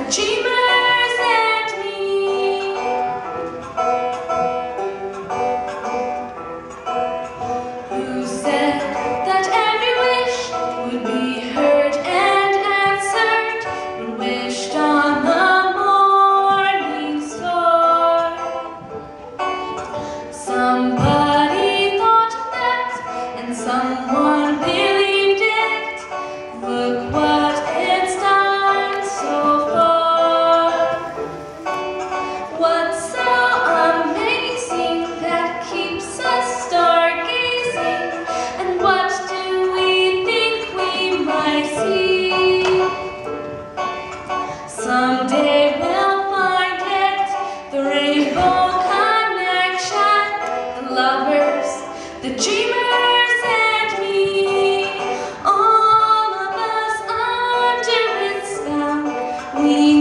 dreamers and me. Who said that every wish would be heard and answered when wished on the morning star? Somebody thought of that, and someone believed it. Look what it's done so far. What's so amazing that keeps us stargazing? And what do we think we might see? Someday we'll find it, the rainbow connection, the lovers, the dreamers and me. All of us under its spell, we